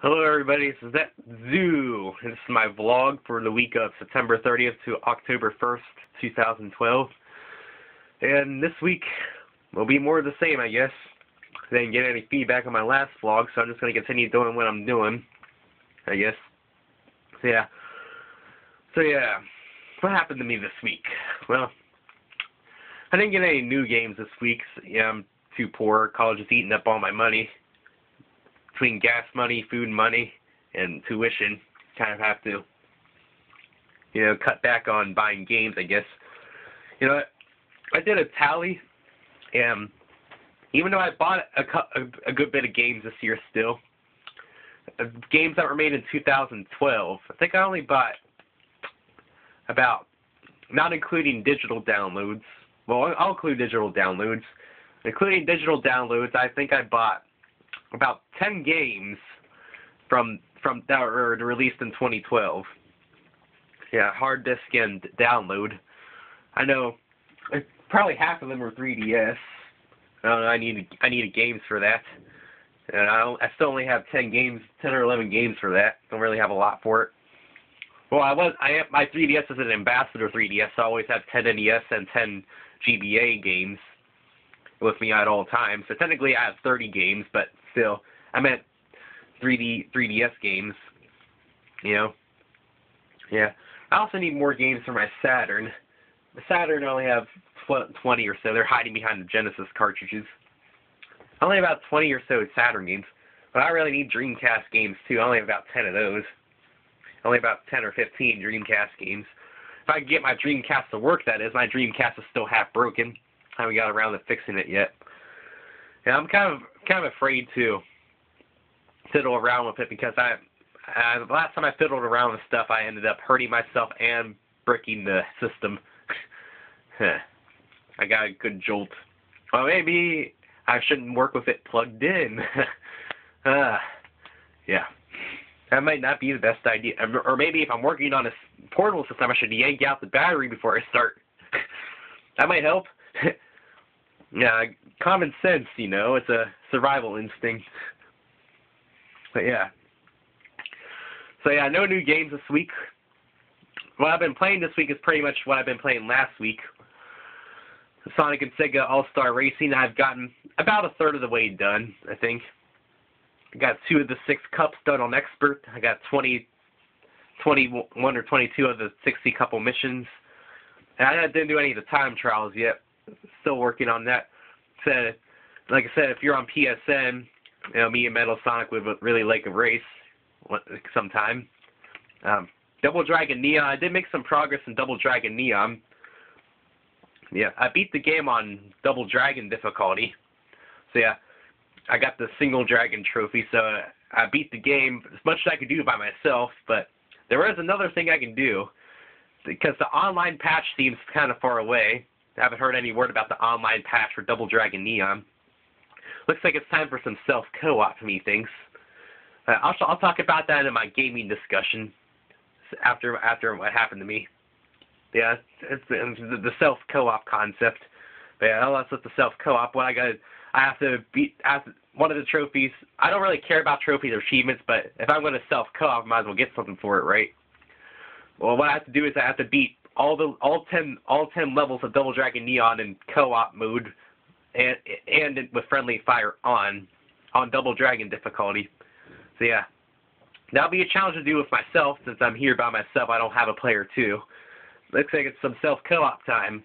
Hello everybody, this is ThatZooooooooo. This is my vlog for the week of September 30th to October 1st, 2012. And this week will be more of the same, I guess. I didn't get any feedback on my last vlog, so I'm just going to continue doing what I'm doing, I guess. So yeah, what happened to me this week? Well, I didn't get any new games this week. Yeah, I'm too poor. College is eating up all my money. Between gas money, food money, and tuition, kind of have to, cut back on buying games, I guess. I did a tally, and even though I bought a good bit of games this year still, games that were made in 2012, I think I only bought about, not including digital downloads, well, I'll include digital downloads. Including digital downloads, I think I bought about 10 games from that were released in 2012. Yeah, hard disk and download. I know probably half of them were 3DS. I don't know. I needed games for that, and I still only have 10 or 11 games for that. Don't really have a lot for it. Well, my 3DS is an ambassador 3DS, so I always have 10 NES and 10 GBA games with me at all times. So technically I have 30 games, but still, I meant 3DS games, Yeah. I also need more games for my Saturn. The Saturn I only have 20 or so. They're hiding behind the Genesis cartridges. Only about 20 or so Saturn games. But I really need Dreamcast games too. I only have about 10 of those. Only about 10 or 15 Dreamcast games. If I can get my Dreamcast to work, that is. My Dreamcast is still half broken. I haven't got around to fixing it yet. And I'm kind of afraid to fiddle around with it because the last time I fiddled around with stuff, I ended up hurting myself and bricking the system. I got a good jolt. Well, maybe I shouldn't work with it plugged in. Yeah. That might not be the best idea. Or maybe if I'm working on a portable system, I should yank out the battery before I start. That might help. Yeah, common sense, it's a survival instinct. But yeah. So yeah, no new games this week. What I've been playing this week is pretty much what I've been playing last week. Sonic and Sega All-Star Racing, I've gotten about a third of the way done, I think. I got 2 of the 6 cups done on Expert. I got 21 or 22 of the 60 couple missions. And I didn't do any of the time trials yet. Still working on that. Like I said, if you're on PSN, me and Metal Sonic would really like a race sometime. Double Dragon Neon, I did make some progress in Double Dragon Neon. Yeah, I beat the game on Double Dragon difficulty. So yeah, I got the single dragon trophy, so I beat the game as much as I could do by myself, but there is another thing I can do, because the online patch seems kind of far away. I haven't heard any word about the online patch for Double Dragon Neon. Looks like it's time for some self-co-op, methinks. I'll talk about that in my gaming discussion after what happened to me. Yeah, it's the self-co-op concept. But yeah, that's with the self-co-op. I have to beat one of the trophies. I don't really care about trophies or achievements, but if I'm going to self-co-op, I might as well get something for it, right? Well, what I have to do is I have to beat all 10 levels of Double Dragon Neon in co-op mode, and with friendly fire on Double Dragon difficulty. So yeah, that'll be a challenge to do with myself since I'm here by myself. I don't have a player too. Looks like it's some self-co-op time.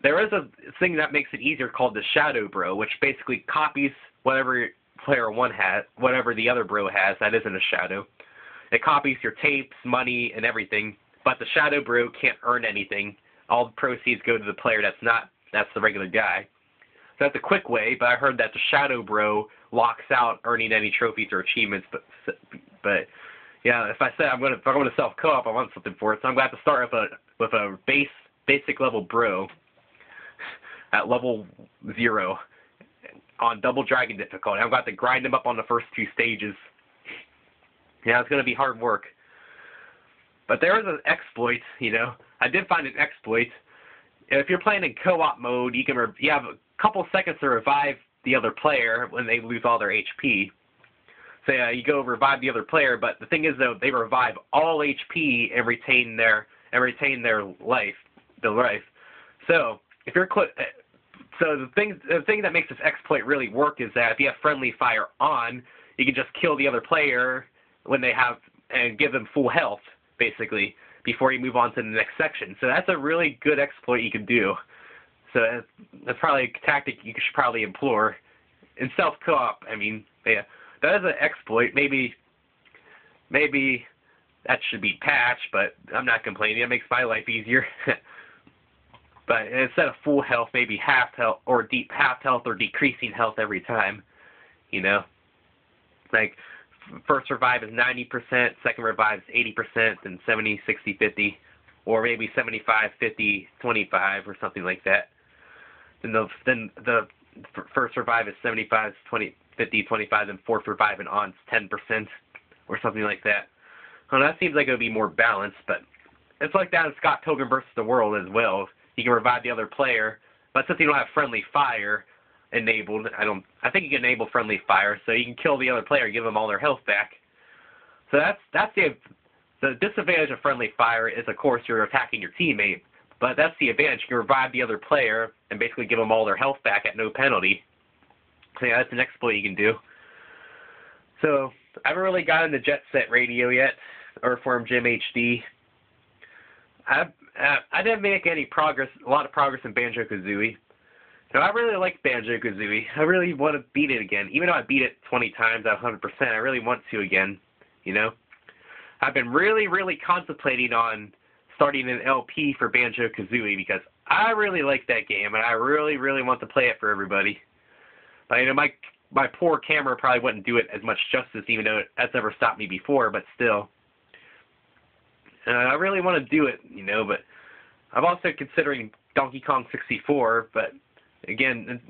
There is a thing that makes it easier called the Shadow Bro, which basically copies whatever player 1 has, whatever the other bro has that isn't a shadow. It copies your tapes, money, and everything, but the Shadow Bro can't earn anything. All the proceeds go to the player that's the regular guy. So that's a quick way, but I heard that the Shadow Bro locks out earning any trophies or achievements, but yeah, if I'm going to self-co-op, I want something for it, so I'm going to have to start with a basic level bro at level 0 on Double Dragon difficulty. I'm going to have to grind him up on the first 2 stages. Yeah, it's going to be hard work. But there is an exploit, I did find an exploit. If you're playing in co-op mode, you have a couple seconds to revive the other player when they lose all their HP. say you go revive the other player, but the thing is though they revive all HP and retain their life, So if you're so the thing that makes this exploit really work is that if you have friendly fire on, you can just kill the other player when they have and give them full health basically before you move on to the next section. So that's a really good exploit you can do. So that's probably a tactic you should probably employ in self co-op. I mean, yeah, that is an exploit. Maybe that should be patched, but I'm not complaining. It makes my life easier. But instead of full health, maybe half health or half health or decreasing health every time. You know, like first revive is 90%, second revive is 80%, and 70, 60, 50, or maybe 75, 50, 25, or something like that. Then the first revive is 75, 20, 50, 25, and fourth revive and on is 10%, or something like that. Well, that seems like it would be more balanced, but it's like that in Scott Pilgrim vs. the World as well. You can revive the other player, but since you don't have friendly fire enabled, I think you can enable friendly fire, so you can kill the other player, give them all their health back. So that's the disadvantage of friendly fire is, of course, you're attacking your teammate, but that's the advantage. You can revive the other player and basically give them all their health back at no penalty. So yeah, that's an exploit you can do. So I haven't really gotten the Jet Set Radio yet, or Form Gym HD. I didn't make a lot of progress in Banjo-Kazooie. So I really like Banjo-Kazooie. I really want to beat it again. Even though I beat it 20 times at 100%, I really want to again, you know. I've been really, really contemplating on starting an LP for Banjo-Kazooie because I really like that game, and I really, really want to play it for everybody. But, you know, my poor camera probably wouldn't do it as much justice, even though that's never stopped me before, but still. I really want to do it, you know, but I'm also considering Donkey Kong 64, but again,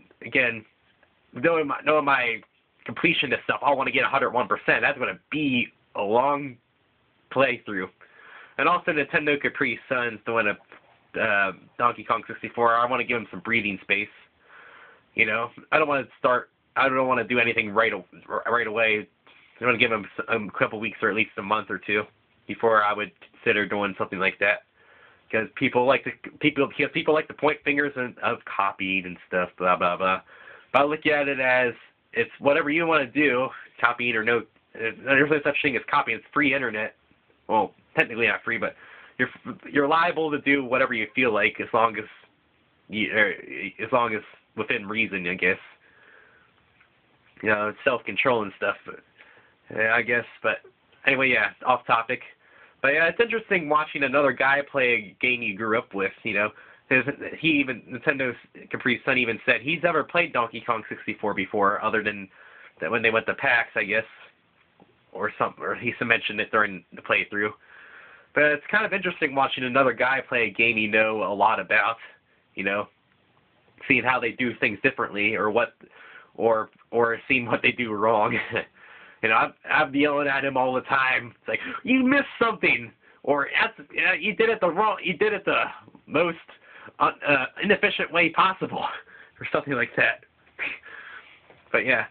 knowing my completionist stuff, I want to get 101%. That's going to be a long playthrough. And also Nintendo Capri Sun's doing a Donkey Kong 64. I want to give him some breathing space. You know, I don't want to do anything right away. I want to give him a couple weeks or at least a month or two before I would consider doing something like that. Because people like to point fingers of copied and stuff, blah blah blah. But I look at it as it's whatever you want to do, copied or no. There's no such thing as copying. It's free internet. Well, technically not free, but you're liable to do whatever you feel like as long as within reason, I guess. You know, self-control and stuff. But, yeah, I guess. But anyway, yeah, off topic. But yeah, it's interesting watching another guy play a game you grew up with, you know. Nintendo's Capri Sun even said he's never played Donkey Kong 64 before, other than that when they went to PAX, I guess, or he mentioned it during the playthrough. But it's kind of interesting watching another guy play a game you know a lot about, you know, seeing how they do things differently, or seeing what they do wrong. You know, I'm yelling at him all the time. It's like, you missed something, or you did it the most inefficient way possible, or something like that. But yeah,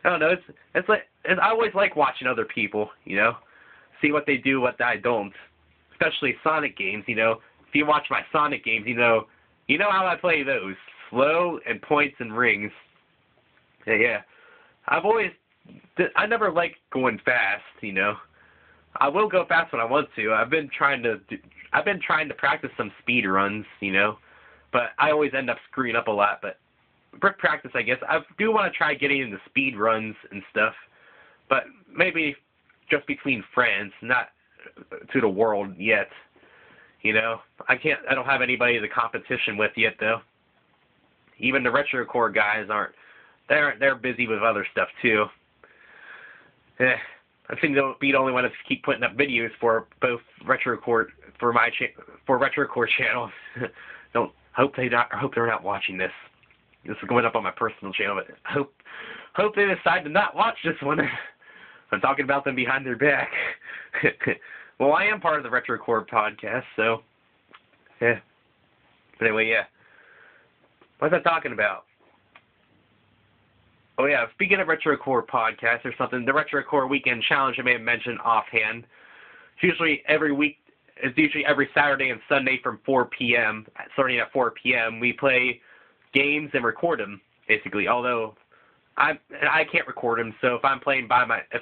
I don't know. I always like watching other people, you know, see what they do, what I don't. Especially Sonic games, you know. If you watch my Sonic games, you know how I play those, slow and points and rings. Yeah. I never like going fast, you know. I will go fast when I want to. I've been trying to practice some speed runs, you know, but I always end up screwing up a lot. But for practice, I guess I do want to try getting into speed runs and stuff, but maybe just between friends, not to the world yet. You know, I don't have anybody to competition with yet, though. Even the RetroCore guys aren't. They're busy with other stuff too. I think they'll be the only one to keep putting up videos for both RetroCore for RetroCore channels. Hope they're not watching this. This is going up on my personal channel, but hope they decide to not watch this one. I'm talking about them behind their back. Well, I am part of the RetroCore podcast, so yeah. But anyway, yeah. What was I talking about? Oh yeah, speaking of Retrocore podcast or something, the Retrocore Weekend Challenge I may have mentioned offhand. It's usually every week. It's usually every Saturday and Sunday from 4 p.m. Starting at 4 p.m. We play games and record them basically. Although I can't record them, so if I'm playing if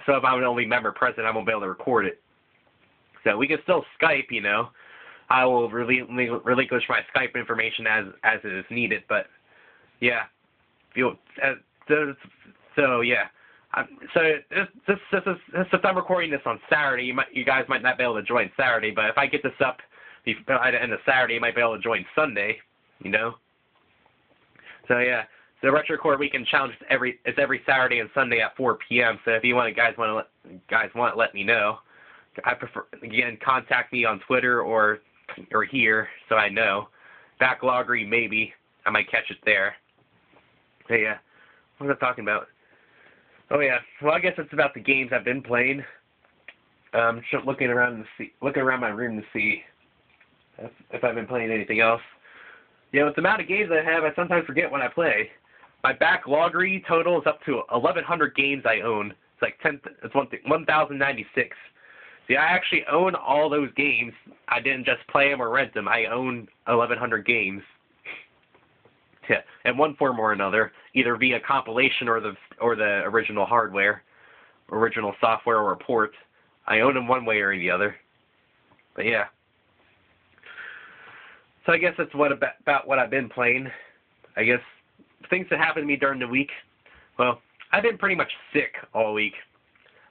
I'm the only member present, I won't be able to record it. So we can still Skype, you know. I will relinquish my Skype information as it is needed, but yeah, so yeah. Since I'm recording this on Saturday, you guys might not be able to join Saturday, but if I get this up by the end of Saturday, you might be able to join Sunday, you know. So yeah, the Retrocore Weekend Challenge is every Saturday and Sunday at 4 p.m. So if you guys want to let me know. I prefer, again, contact me on Twitter or here so I know. Backloggery, maybe. I might catch it there. So yeah, what was I talking about? Oh yeah, well I guess it's about the games I've been playing. Just looking around my room to see if I've been playing anything else. You know, with the amount of games I have, I sometimes forget when I play. My backloggery total is up to 1,100 games I own. It's like 1,096. See, I actually own all those games. I didn't just play them or rent them. I own 1,100 games. Yeah, in one form or another, either via compilation or the original hardware, original software or a port. I own them one way or the other. But yeah. So I guess that's about what I've been playing. I guess things that happened to me during the week. Well, I've been pretty much sick all week.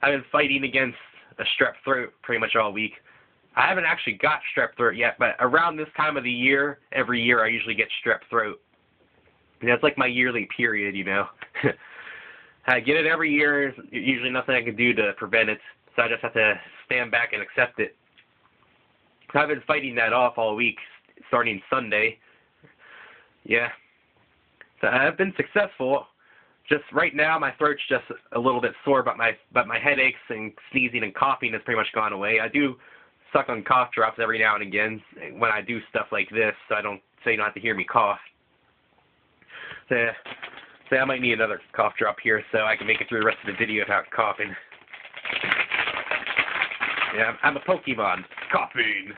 I've been fighting against a strep throat pretty much all week. I haven't actually got strep throat yet, but around this time of the year, every year I usually get strep throat. You know, it's like my yearly period, you know. I get it every year. There's usually nothing I can do to prevent it, so I just have to stand back and accept it. I've been fighting that off all week, starting Sunday. Yeah. So I've been successful. Just right now, my throat's just a little bit sore, but my headaches and sneezing and coughing has pretty much gone away. I do suck on cough drops every now and again when I do stuff like this, so you don't have to hear me cough. So I might need another cough drop here so I can make it through the rest of the video without coughing. Yeah, I'm a Pokemon. Coughing.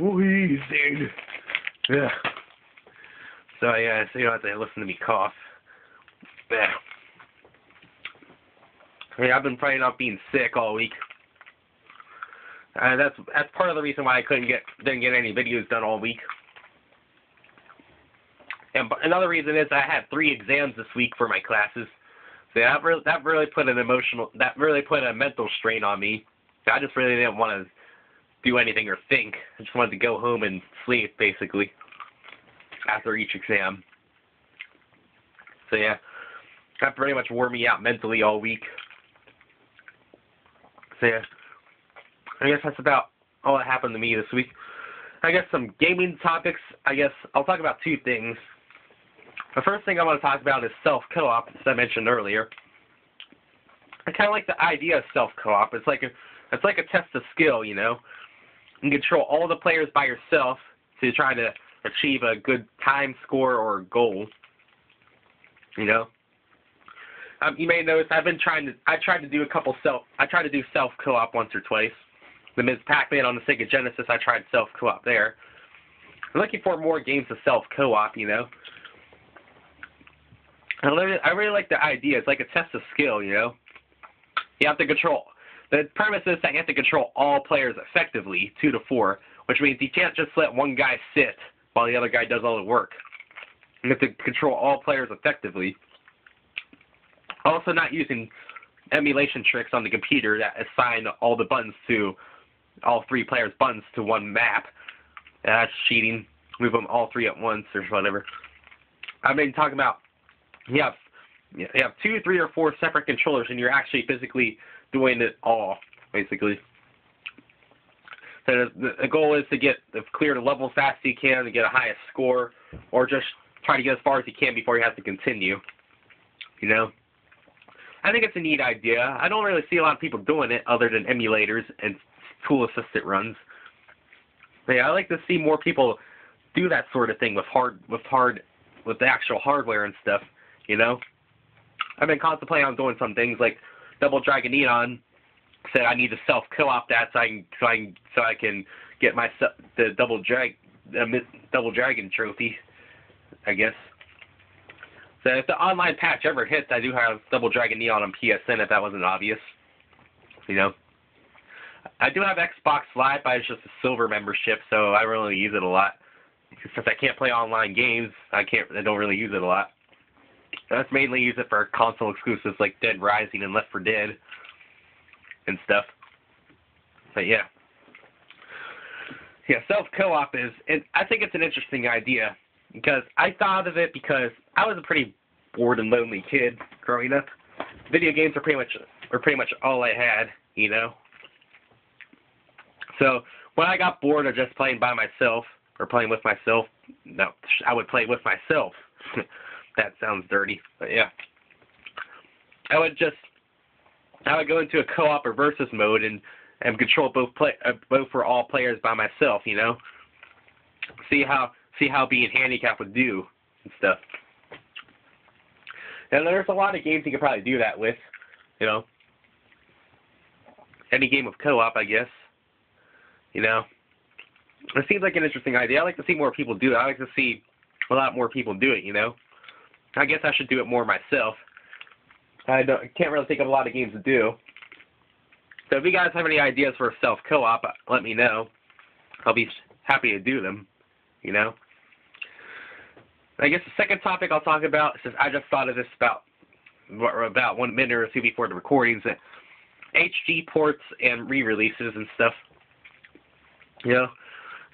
Wheezing. Yeah. So yeah, so you don't have to listen to me cough. Yeah. Yeah, I've been fighting off being sick all week. That's part of the reason why I didn't get any videos done all week. And another reason is I had 3 exams this week for my classes. So that really put a mental strain on me. I just really didn't want to do anything or think. I just wanted to go home and sleep, basically, after each exam. So yeah, that pretty much wore me out mentally all week. So yeah, I guess that's about all that happened to me this week. I guess some gaming topics. I guess I'll talk about 2 things. The first thing I want to talk about is self-co-op, as I mentioned earlier. I kind of like the idea of self-co-op. It's like a test of skill, you know. You can control all the players by yourself to try to achieve a good time score or goal. You know. You may notice I tried to do self-co-op once or twice. The Ms. Pac-Man on the Sega Genesis, I tried self-co-op there. I'm looking for more games of self-co-op, you know. I really like the idea. It's like a test of skill, you know. You have to control. The premise is that you have to control all players effectively, 2 to 4, which means you can't just let one guy sit while the other guy does all the work. You have to control all players effectively. Also, not using emulation tricks on the computer that assign all the buttons to all 3 players' buttons to one map. That's cheating. Move them all 3 at once or whatever. I've been talking about you have 2, 3, or 4 separate controllers, and you're actually physically doing it all, basically. So the goal is to clear the level as fast as you can to get a highest score, or just try to get as far as you can before you have to continue. You know, I think it's a neat idea. I don't really see a lot of people doing it other than emulators and tool-assisted runs. But yeah, I like to see more people do that sort of thing with the actual hardware and stuff. You know, I've been contemplating on doing some things like Double Dragon Neon said I need to self co-op that so I can get the Double Dragon trophy, I guess. So if the online patch ever hits, I do have Double Dragon Neon on PSN if that wasn't obvious. You know. I do have Xbox Live, but it's just a silver membership, so I don't really use it a lot. Since I can't play online games, I don't really use it a lot. I just mainly use it for console exclusives like Dead Rising and Left 4 Dead and stuff. But yeah. Yeah, self-co-op and I think it's an interesting idea because I thought of it because I was a pretty bored and lonely kid growing up. Video games were pretty much all I had, you know. So when I got bored of just playing by myself or playing with myself, no, I would play with myself. That sounds dirty, but yeah. I would go into a co-op or versus mode and control both for all players by myself, you know. See how being handicapped would do and stuff. And there's a lot of games you could probably do that with, you know. Any game of co-op, I guess. You know. It seems like an interesting idea. I like to see more people do it. I like to see a lot more people do it, you know. I guess I should do it more myself. I can't really think of a lot of games to do. So if you guys have any ideas for a self-co-op, let me know. I'll be happy to do them, you know. I guess the second topic I'll talk about, since I just thought of this about 1 minute or two before the recordings, HD ports and re-releases and stuff. You know,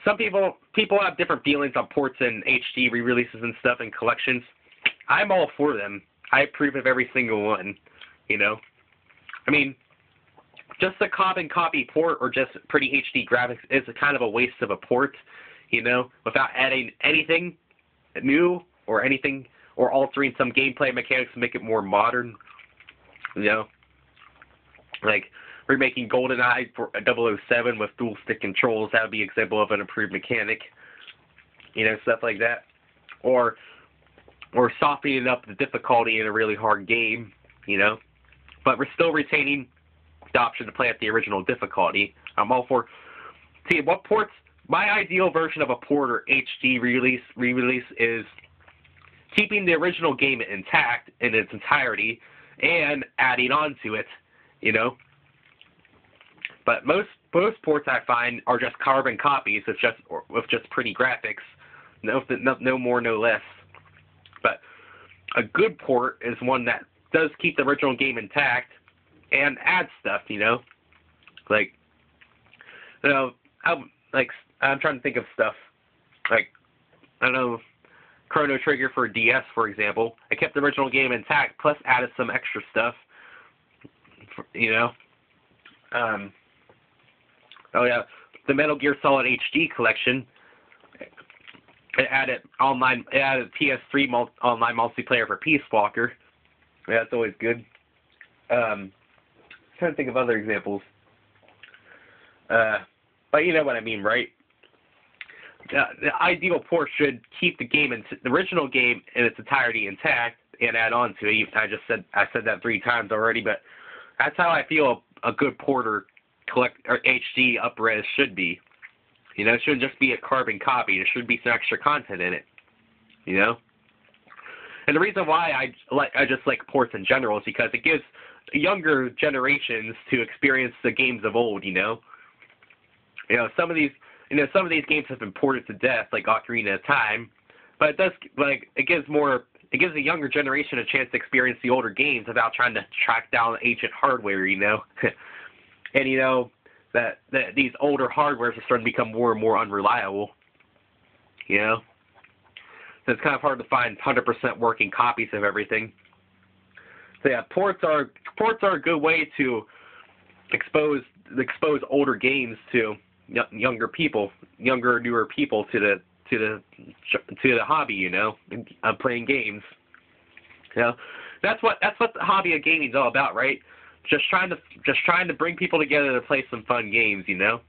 some people have different feelings on ports and HD re-releases and stuff and collections. I'm all for them. I approve of every single one, you know. I mean, just a carbon copy port or just pretty HD graphics is a kind of a waste of a port, you know, without adding anything new or anything or altering some gameplay mechanics to make it more modern, you know. Like remaking GoldenEye for 007 with dual stick controls, that would be an example of an improved mechanic, you know, stuff like that. Or softening up the difficulty in a really hard game, you know. But we're still retaining the option to play at the original difficulty. I'm all for... See, what ports... My ideal version of a port or HD re-release is keeping the original game intact in its entirety and adding on to it, you know. But most ports I find are just carbon copies with just pretty graphics. No more, no less. But a good port is one that does keep the original game intact and add stuff, you know. Like, you know, I'm trying to think of stuff. Like, I don't know, Chrono Trigger for DS, for example. I kept the original game intact, plus added some extra stuff, you know. Oh yeah, the Metal Gear Solid HD collection. It added PS3 online multiplayer for Peace Walker. Yeah, that's always good. Trying to think of other examples. But you know what I mean, right? The ideal port should keep the original game in its entirety intact and add on to it. I said that 3 times already, but that's how I feel a good port or HD up-res should be. You know, it shouldn't just be a carbon copy. There should be some extra content in it. You know? And the reason why I just like ports in general is because it gives younger generations to experience the games of old, you know? You know, some of these games have been ported to death, like Ocarina of Time, but it gives a younger generation a chance to experience the older games without trying to track down ancient hardware, you know? And you know, that these older hardwares are starting to become more and more unreliable, you know? So it's kind of hard to find 100% working copies of everything. So yeah, ports are a good way to expose older games to younger people, newer people to the hobby, you know, of playing games. You know, that's what the hobby of gaming is all about, right? Just trying to bring people together to play some fun games, you know.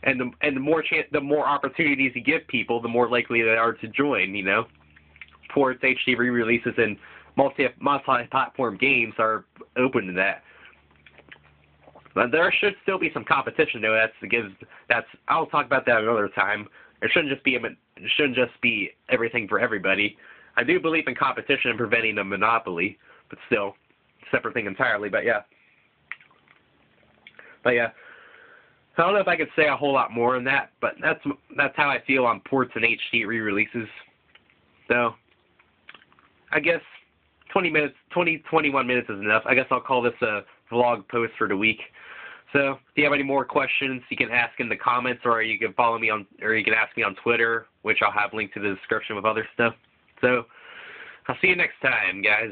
And the more opportunities you give people, the more likely they are to join, you know. Ports, HD re-releases, and multi-platform games are open to that. But there should still be some competition, though. I'll talk about that another time. It shouldn't just be everything for everybody. I do believe in competition and preventing a monopoly, but still, separate thing entirely. But yeah, I don't know if I could say a whole lot more on that, but that's how I feel on ports and HD re-releases. So I guess 21 minutes is enough. I guess I'll call this a vlog post for the week. So if you have any more questions, you can ask in the comments, or you can follow me or you can ask me on Twitter, which I'll have linked to the description with other stuff. So I'll see you next time, guys.